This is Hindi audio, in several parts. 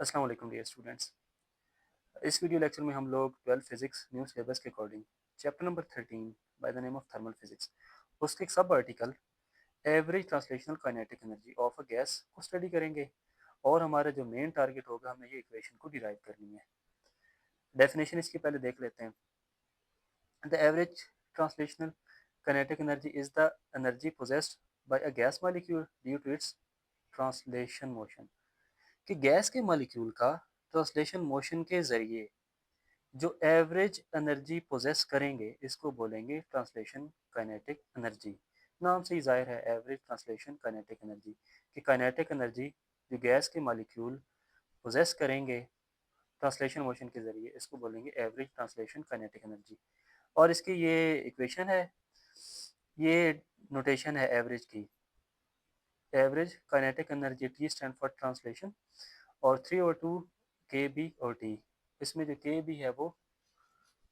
अस्सलाम वालेकुम डियर स्टूडेंट्स। इस वीडियो लेक्चर में हम लोग 12 फिजिक्स न्यू सिलेबस के according chapter number 13 by the name of thermal physics उसके एक sub article average translational kinetic energy of a gas को स्टडी करेंगे। और हमारा जो मेन टारगेट होगा, हमें ये इक्वेशन को डिराइव करनी है। डेफिनेशन इसकी पहले देख लेते हैं। The average translational kinetic energy is the energy possessed by a gas molecule due to its translation motion. कि गैस के मॉलिक्यूल का ट्रांसलेशन मोशन के जरिए जो एवरेज एनर्जी पोजेस करेंगे, इसको बोलेंगे ट्रांसलेशन काइनेटिक एनर्जी। नाम से ही जाहिर है, एवरेज ट्रांसलेशन काइनेटिक एनर्जी। कि काइनेटिक एनर्जी जो गैस के मॉलिक्यूल पोजेस करेंगे ट्रांसलेशन मोशन के जरिए, इसको बोलेंगे एवरेज ट्रांसलेशन काइनेटिक एनर्जी। और इसकी ये इक्वेशन है, ये नोटेशन है एवरेज की। Average kinetic energy, T stand for translation, और 3/2 के बी और टी। इसमें जो के बी है वो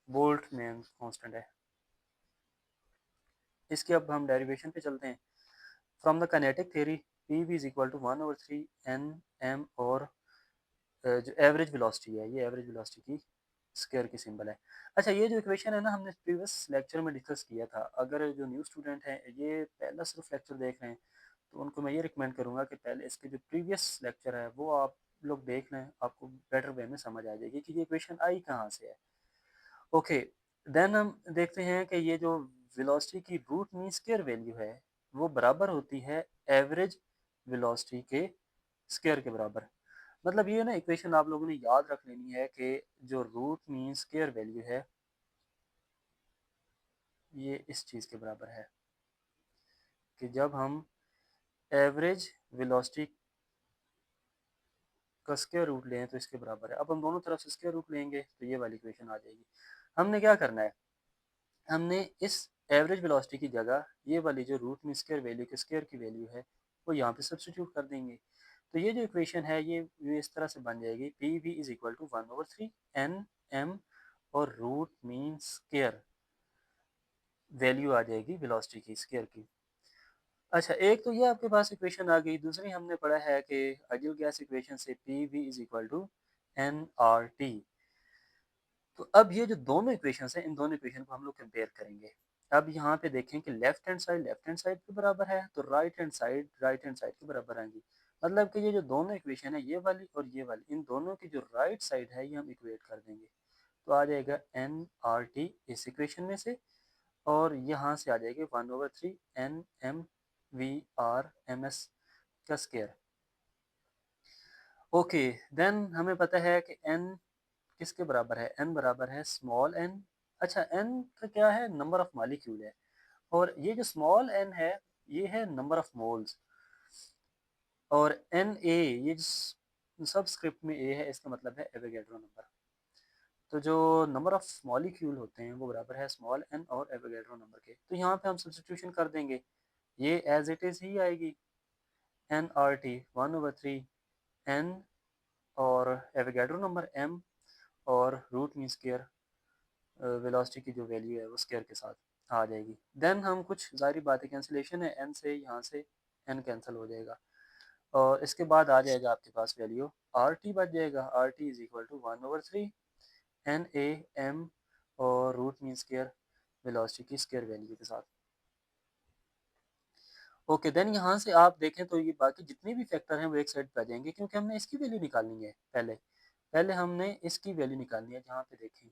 बोल्ट में कांस्टेंट है। इसके अब हम डेरिवेशन पे चलते हैं। From the kinetic theory P V is equal to 1/3 n m, और जो एवरेज वेलोसिटी है, ये एवरेज वेलोसिटी की स्क्वायर की सिंबल है। अच्छा, ये जो इक्वेशन है ना, हमने प्रीवियस लेक्चर में डिस्कस किया था। अगर जो न्यू स्टूडेंट हैं ये पहला सिर्फ लेक्चर देख रहे हैं, तो उनको मैं ये रिकमेंड करूँगा कि पहले इसके जो प्रीवियस लेक्चर है वो आप लोग देख लें, आपको बेटर वे में समझ आ जाएगी कि ये इक्वेशन आई कहाँ से है। ओके, देन हम देखते हैं कि ये जो वेलोसिटी की रूट मीन स्क्वायर वैल्यू है, वो बराबर होती है एवरेज वेलोसिटी के स्क्वायर के बराबर। मतलब ये ना इक्वेशन आप लोगों ने याद रख लेनी है कि जो रूट मीन स्क्वायर वैल्यू है, ये इस चीज़ के बराबर है कि जब हम एवरेज वेलोसिटी का स्क्वायर रूट लें तो इसके बराबर है। अब हम दोनों तरफ से स्क्वायर रूट लेंगे तो ये वाली इक्वेशन आ जाएगी। हमने क्या करना है, हमने इस एवरेज वेलोसिटी की जगह ये वाली जो रूट में स्क्वायर वैल्यू के स्क्वायर की वैल्यू है वो यहाँ पे सब्स्टिट्यूट कर देंगे। तो ये जो इक्वेशन है ये इस तरह से बन जाएगी, P V is equal to 1/3 n m, और रूट मीन स्क्वायर वैल्यू आ जाएगी वेलोसिटी की स्क्वायर की। अच्छा, एक तो ये आपके पास इक्वेशन आ गई। दूसरी हमने पढ़ा है कि आइडियल गैस इक्वेशन से P V is equal to N R T. तो अब ये जो दोनों इक्वेशन हैं, इन दोनों इक्वेशन को हम लोग कंपेयर करेंगे। अब यहाँ पे देखें कि लेफ्ट हैंड साइड के बराबर है, तो राइट हैंड साइड के बराबर आएंगी। मतलब कि ये जो दोनों इक्वेशन है, ये वाली और ये वाली, इन दोनों की जो राइट साइड है ये हम इक्वेट कर देंगे। तो आ जाएगा एन आर टी इस इक्वेशन में से, और यहाँ से आ जाएगी 1/3 n m v r m s का स्क्वायर। ओके, देन हमें पता है कि n किसके बराबर है, n बराबर है स्मॉल n। अच्छा, n का क्या है, नंबर ऑफ मॉलिक्यूल है, और ये जो स्मॉल n है ये है नंबर ऑफ मोल्स। और n a, ये सब स्क्रिप्ट में a है, इसका मतलब है एवोगैड्रो नंबर। तो जो नंबर ऑफ मॉलिक्यूल होते हैं वो बराबर है स्मॉल n और एवोगैड्रो नंबर के। तो यहाँ पे हम सब्स्टिट्यूशन कर देंगे, ये एज इट इज़ ही आएगी। एन आर टी 1/3 n, और एवोगैड्रो नंबर m, और रूट मीन स्क्वायर वेलोसिटी की जो वैल्यू है वो स्क्वायर के साथ आ जाएगी। देन हम कुछ ज़ाहिर बात है, कैंसिलेशन है, n से यहाँ से n कैंसिल हो जाएगा, और इसके बाद आ जाएगा आपके पास वैल्यू आर टी बच जाएगा। R T is equal to 1/3 n a m, और रूट मीन स्क्वायर वेलोसिटी की स्क्वायर वैल्यू के साथ। ओके, देन यहाँ से आप देखें तो ये बाकी जितने भी फैक्टर हैं वो एक साइड पे आ जाएंगे, क्योंकि हमने इसकी वैल्यू निकालनी है। पहले पहले हमने इसकी वैल्यू निकालनी है। जहाँ पे देखें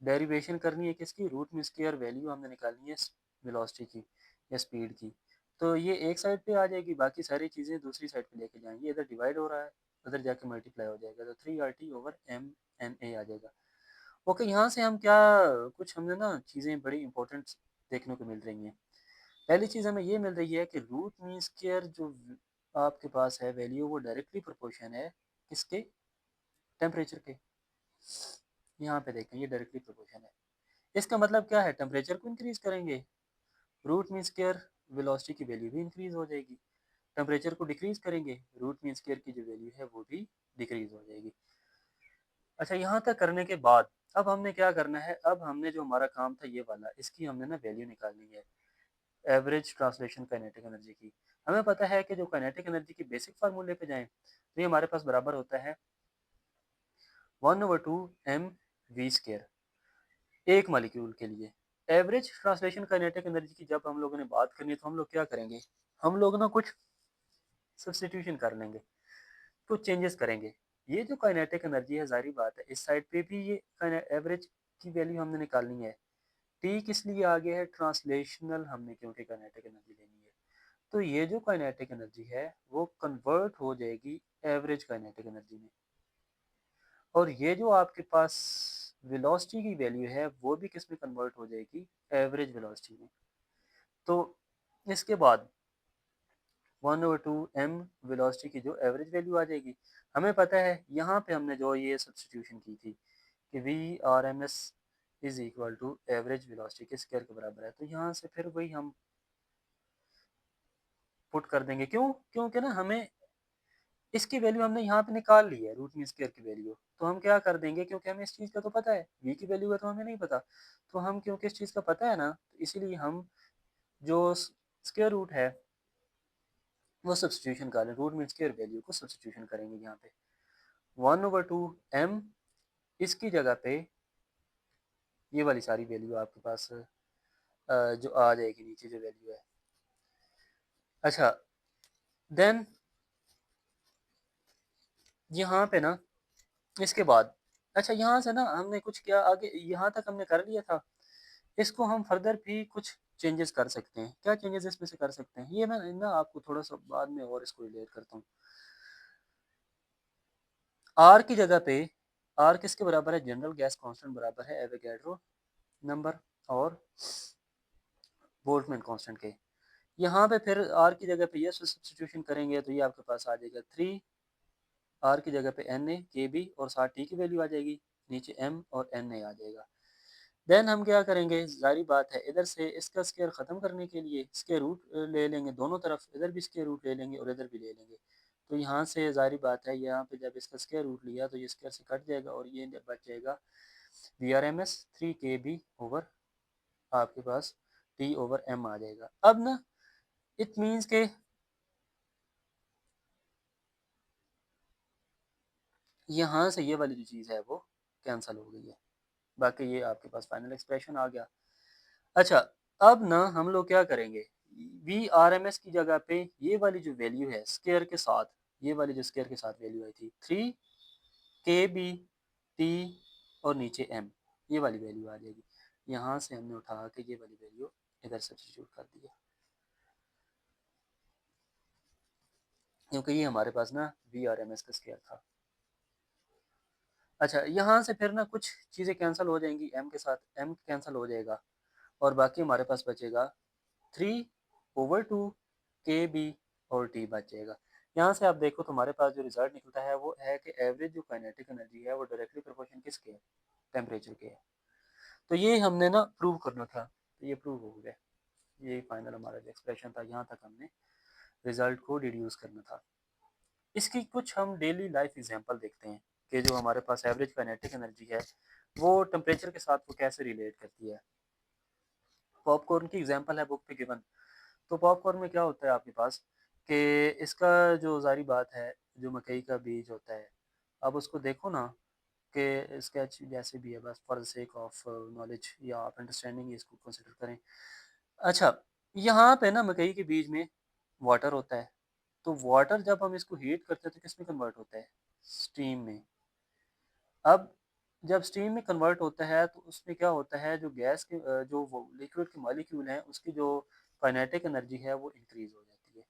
डेरिवेशन करनी है किसकी, रूट में स्क्वायर वैल्यू हमने निकालनी है वेलोसिटी की या स्पीड की। तो ये एक साइड पे आ जाएगी, बाकी सारी चीज़ें दूसरी साइड पे लेके जाएंगे। इधर डिवाइड हो रहा है, उधर जाके मल्टीप्लाई हो जाएगा, तो 3RT/m/n/a आ जाएगा। ओके, यहाँ से हम क्या, कुछ हमने ना चीज़ें बड़ी इंपॉर्टेंट देखने को मिल रही हैं। पहली चीज़ हमें ये मिल रही है कि रूट मीन स्क्वायर जो आपके पास है वैल्यू, वो डायरेक्टली प्रोपोर्शन है किसके, टेम्परेचर के। यहाँ पे देखें ये डायरेक्टली प्रोपोर्शन है। इसका मतलब क्या है, टेम्परेचर को इंक्रीज करेंगे, रूट मीन स्क्वायर वेलोसिटी की वैल्यू भी इंक्रीज हो जाएगी। टेम्परेचर को डिक्रीज करेंगे, रूट मीन स्क्वायर की जो वैल्यू है वो भी डिक्रीज हो जाएगी। अच्छा, यहाँ तक करने के बाद अब हमने क्या करना है, अब हमने जो हमारा काम था ये वाला, इसकी हमने ना वैल्यू निकालनी है। एवरेज ट्रांसलेशन काइनेटिक एनर्जी की। हमें पता है कि जो काइनेटिक एनर्जी की बेसिक फार्मूले पे जाएं तो ये हमारे पास बराबर होता है 1/2 mv², एक मालिक्यूल के लिए। एवरेज ट्रांसलेशन काइनेटिक एनर्जी की जब हम लोगों ने बात करनी है तो हम लोग क्या करेंगे, हम लोग ना कुछ सब्सटीट्यूशन कर लेंगे, कुछ चेंजेस करेंगे। ये जो काइनेटिक एनर्जी है, जाहिर बात है इस साइड पे भी ये एवरेज की वैल्यू हमने निकालनी है। टी किस लिए आ गया है, ट्रांसलेशनल हमने क्योंकि काइनेटिक एनर्जी लेनी है। तो ये जो काइनेटिक एनर्जी है वो कन्वर्ट हो जाएगी एवरेज काइनेटिक एनर्जी में, और ये जो आपके पास वेलोसिटी की वैल्यू है वो भी किस में कन्वर्ट हो जाएगी, एवरेज वेलोसिटी में। तो इसके बाद 1/2 m वेलोसिटी की जो एवरेज वैल्यू आ जाएगी। हमें पता है यहाँ पे हमने जो ये सब्सटीट्यूशन की थी कि V R M S is equal to average velocity के स्क्वायर के बराबर है, तो यहाँ से फिर वही हम पुट कर देंगे। क्यों, क्योंकि ना हमें इसकी वैल्यू हमने यहाँ पे निकाल ली है, रूट मीन स्क्वायर की वैल्यू। तो हम क्या कर देंगे, क्योंकि हमें इस चीज़ का तो पता है, वी की वैल्यू का तो हमें नहीं पता, तो हम क्योंकि इस चीज़ का पता है ना, तो इसीलिए हम जो स्क्वायर रूट है वो सब्सटीट्यूशन कर लें, रूट मीन स्क्वायर वैल्यू को सब्सटीट्यूशन करेंगे यहाँ पे। 1/2 m, इसकी जगह पे ये वाली सारी वैल्यू आपके पास जो आ जाएगी नीचे जो वैल्यू है। अच्छा, देन यहाँ पे ना इसके बाद, अच्छा यहाँ से ना हमने कुछ क्या आगे यहाँ तक हमने कर लिया था, इसको हम फर्दर भी कुछ चेंजेस कर सकते हैं। क्या चेंजेस इसमें से कर सकते हैं, ये मैं ना आपको थोड़ा सा बाद में और इसको रिलेट करता हूँ। आर की जगह पे, आर किसके बराबर है, जनरल गैस कांस्टेंट बराबर है एवोगैड्रो नंबर और बोल्ट्जमैन कांस्टेंट के। यहाँ पे फिर आर की जगह पे ये सब्सटीट्यूशन करेंगे तो ये आपके पास आ जाएगा 3, आर की जगह पे एन ए के बी और साथ टी की वैल्यू आ जाएगी, नीचे एम और एन ए आ जाएगा। देन हम क्या करेंगे, जारी बात है इधर से इसका स्क्वायर ख़त्म करने के लिए स्क्वायर रूट ले लेंगे दोनों तरफ, इधर भी स्क्वायर रूट ले लेंगे और इधर भी ले लेंगे। तो यहाँ से जारी बात है यहाँ पे जब इसका स्क्वायर रूट लिया तो ये स्क्वायर से कट जाएगा और ये बच जाएगा V R M S 3 KB over आपके पास टी ओवर एम आ जाएगा। अब ना इट मीन्स के यहाँ से ये वाली जो चीज़ है वो कैंसिल हो गई है, बाकी ये आपके पास फाइनल एक्सप्रेशन आ गया। अच्छा, अब ना हम लोग क्या करेंगे, वी आर एम एस की जगह पे ये वाली जो वैल्यू है स्केयर के साथ, ये वाली जो स्केयर के साथ वैल्यू आई थी 3 KB टी और नीचे एम, ये वाली वैल्यू आ जाएगी। यहाँ से हमने उठा के ये वाली वैल्यू इधर सब्स्टिट्यूट कर दिया, क्योंकि ये हमारे पास ना वी आर एम एस का स्केयर था। अच्छा, यहाँ से फिर ना कुछ चीज़ें कैंसिल हो जाएंगी, एम के साथ एम कैंसिल हो जाएगा और बाकी हमारे पास बचेगा 3/2 KB और टी बच जाएगा। यहाँ से आप देखो तो हमारे पास जो रिजल्ट निकलता है वो है कि एवरेज जो काइनेटिक एनर्जी है वो डायरेक्टली प्रोपोर्शन किसके है, टेम्परेचर के है। तो ये हमने ना प्रूव करना था, तो ये प्रूव हो गया। ये फाइनल हमारा जो एक्सप्रेशन था, यहाँ तक हमने रिजल्ट को डिड्यूस करना था। इसकी कुछ हम डेली लाइफ एग्जांपल देखते हैं कि जो हमारे पास एवरेज काइनेटिक एनर्जी है वो टेम्परेचर के साथ वो कैसे रिलेट करती है। पॉपकॉर्न की एग्जांपल है बुक पे गिवन। तो पॉपकॉर्न में क्या होता है आपके पास कि इसका जो जारी बात है, जो मकई का बीज होता है, अब उसको देखो ना कि स्केच जैसे भी है, बस for the sake of knowledge या आप अंडरस्टैंडिंग इसको कंसिडर करें। अच्छा, यहाँ पे ना मकई के बीज में वाटर होता है, तो वाटर जब हम इसको हीट करते हैं तो किस में कन्वर्ट होता है, स्टीम में। अब जब स्टीम में कन्वर्ट होता है तो उसमें क्या होता है, जो गैस के जो वो लिक्विड के मॉलिक्यूल हैं उसकी जो काइनेटिक एनर्जी है वो इंक्रीज हो जाती है।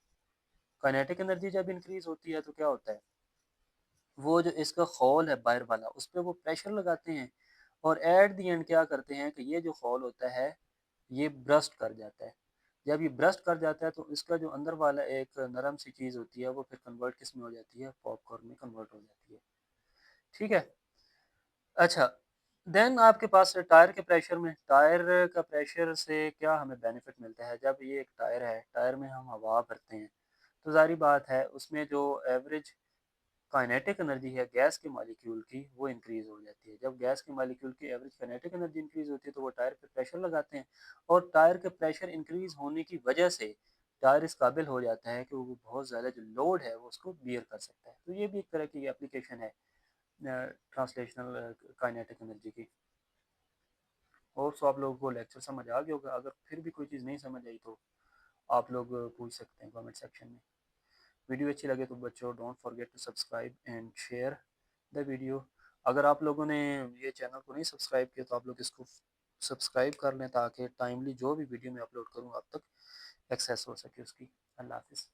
काइनेटिक एनर्जी जब इंक्रीज होती है तो क्या होता है, वो जो इसका खोल है बाहर वाला उस पर वो प्रेशर लगाते हैं और एट दी एंड क्या करते हैं कि ये जो खोल होता है ये ब्रस्ट कर जाता है। जब ये ब्रस्ट कर जाता है तो इसका जो अंदर वाला एक नरम सी चीज़ होती है वो फिर कन्वर्ट किस में हो जाती है, पॉपकॉर्न में कन्वर्ट हो जाती है। ठीक है। अच्छा, देन आपके पास टायर के प्रेशर में, टायर का प्रेशर से क्या हमें बेनिफिट मिलता है, जब ये एक टायर है, टायर में हम हवा भरते हैं तो जारी बात है उसमें जो एवरेज काइनेटिक एनर्जी है गैस के मालिक्यूल की वो इंक्रीज हो जाती है। जब गैस के मालिक्यूल की एवरेज काइनेटिक एनर्जी इंक्रीज होती है तो वो टायर पे प्रेशर लगाते हैं, और टायर के प्रेशर इंक्रीज होने की वजह से टायर इस काबिल हो जाता है कि वो बहुत ज़्यादा जो लोड है वो उसको बियर कर सकता है। तो ये भी एक तरह की एप्लीकेशन है ट्रांसलेशनल काइनेटिक एनर्जी की। और सो आप लोगों को लेक्चर समझ आ गया होगा। अगर फिर भी कोई चीज़ नहीं समझ आई तो आप लोग पूछ सकते हैं कमेंट सेक्शन में। वीडियो अच्छी लगे तो बच्चों don't forget to subscribe and share the video. अगर आप लोगों ने ये चैनल को नहीं सब्सक्राइब किया तो आप लोग इसको सब्सक्राइब कर लें ताकि टाइमली जो भी वीडियो मैं अपलोड करूँ आप तक एक्सेस हो सके उसकी। अल्लाह हाफिज़।